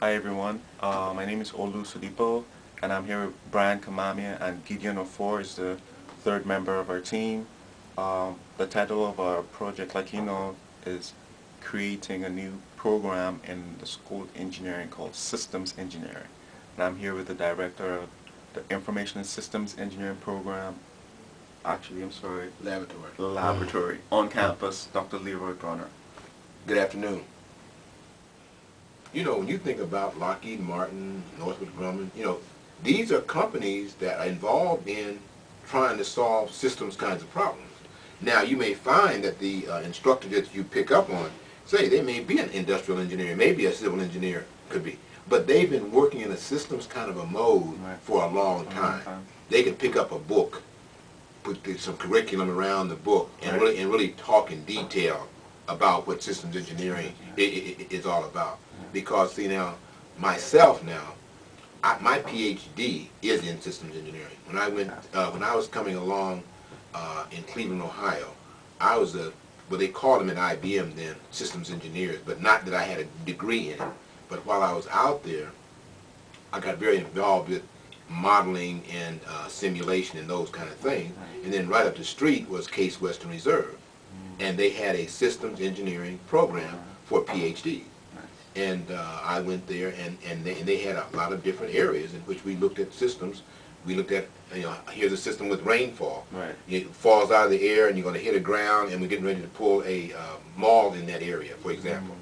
Hi everyone, my name is Olu Sudipo and I'm here with Brian Kamamia and Gideon Ofor is the third member of our team. The title of our project, like you know, is creating a new program in the School of Engineering called Systems Engineering. And I'm here with the director of the Information and Systems Engineering program, laboratory on campus, Dr. Leroy Bronner. Good afternoon. You know, when you think about Lockheed Martin, Northrop Grumman, these are companies that are involved in trying to solve systems kinds of problems. Now, you may find that the instructor that you pick up on, say, they may be an industrial engineer, maybe a civil engineer, could be. But they've been working in a systems kind of a mode for a long time. They can pick up a book, put some curriculum around the book, and really talk in detail about what systems engineering is all about. Because, see, now, myself now, my PhD is in systems engineering. When I was coming along in Cleveland, Ohio, I was well, they called them at IBM then, systems engineers, but not that I had a degree in it. But while I was out there, I got very involved with modeling and simulation and those kind of things. And then right up the street was Case Western Reserve. And they had a systems engineering program for PhDs. And I went there, and they had a lot of different areas in which we looked at systems. We looked at, here's a system with rainfall. Right. It falls out of the air, and you're going to hit the ground, and we're getting ready to pull a mall in that area, for example.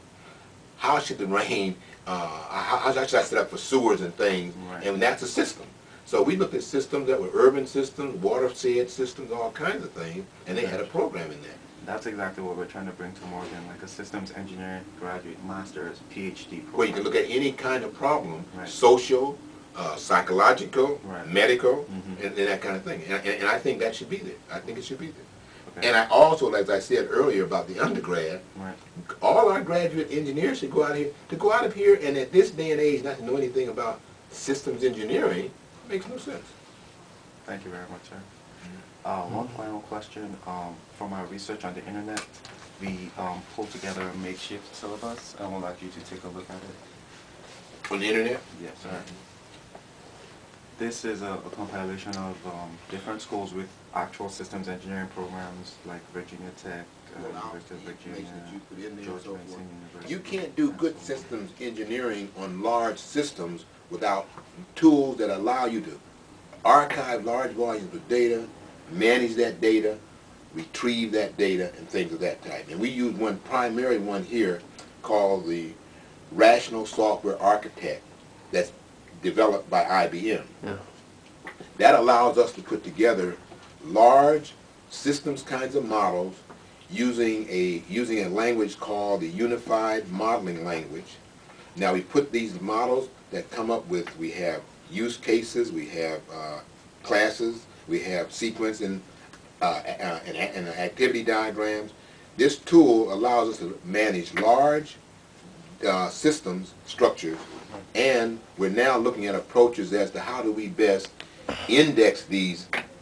How should the rain, how should I set up for sewers and things? Right. And that's a system. So we looked at systems that were urban systems, water-fed systems, all kinds of things, and they had a program in there. That's exactly what we're trying to bring to Morgan, like a systems engineering graduate, master's, PhD program. Where you can look at any kind of problem, social, psychological, medical, and that kind of thing. And I think that should be there. I think it should be there. Okay. And I also, as I said earlier about the undergrad, all our graduate engineers should go out here. To go out of here and at this day and age not to know anything about systems engineering makes no sense. Thank you very much, sir. One final question. From our research on the internet, we pulled together a makeshift syllabus. I would like you to take a look at it. On the internet? Yes, sir. This is a compilation of different schools with actual systems engineering programs like Virginia Tech, University of Virginia, George Mason University. You can't do good systems engineering on large systems without tools that allow you to archive large volumes of data, manage that data, retrieve that data, and things of that type. And we use one primary one here called the Rational Software Architect that's developed by IBM. Yeah. That allows us to put together large systems kinds of models using a language called the Unified Modeling Language. Now we put these models that come up with, we have use cases, we have classes, we have sequence and activity diagrams. This tool allows us to manage large systems structures, and we're now looking at approaches as to how do we best index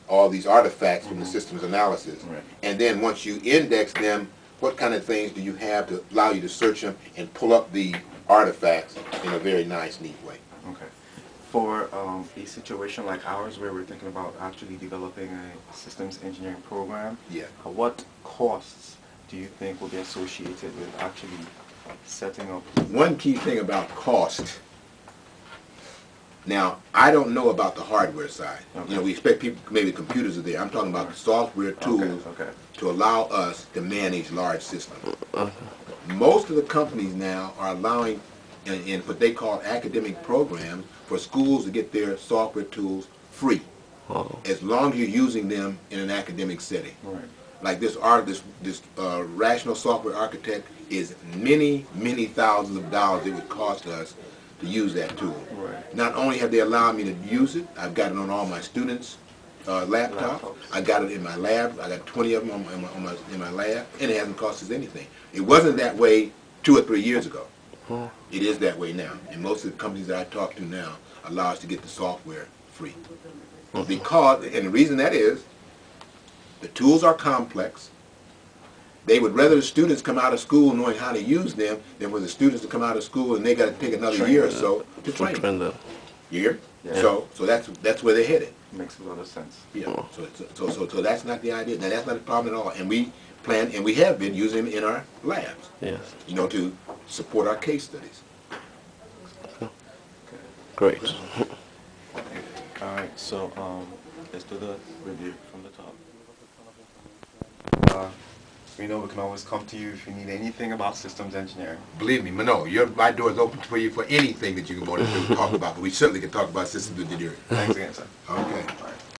all these artifacts from the systems analysis. And then once you index them, what kind of things do you have to allow you to search them and pull up the artifacts in a very nice, neat way. Okay. For a situation like ours where we're thinking about actually developing a systems engineering program, what costs do you think will be associated with actually setting up? One key thing about cost. Now, I don't know about the hardware side. Okay. We expect people, maybe computers are there. I'm talking about the software tools to allow us to manage large systems. Most of the companies now are allowing in what they call academic programs for schools to get their software tools free, as long as you're using them in an academic setting. Like this Rational Software Architect is many thousands of dollars it would cost us to use that tool. Not only have they allowed me to use it, I've got it on all my students' laptops. I got it in my lab. I got 20 of them in my lab, and it hasn't cost us anything. It wasn't that way 2 or 3 years ago. It is that way now, and most of the companies that I talk to now allow us to get the software free. Because, and the reason that is, the tools are complex, they would rather the students come out of school knowing how to use them than for the students to come out of school and they got to take another year or so to train them. You hear? Yeah. So that's where they're headed. Makes a lot of sense. Yeah. So that's not the idea. Now that's not a problem at all. And we plan and we have been using them in our labs. Yes. You know, to support our case studies. Great. All right, so let's do the review from the top. We know we can always come to you if you need anything about systems engineering. Believe me, no, my door is open for you for anything that you want to talk about. But we certainly can talk about systems engineering. Thanks again, sir. Okay.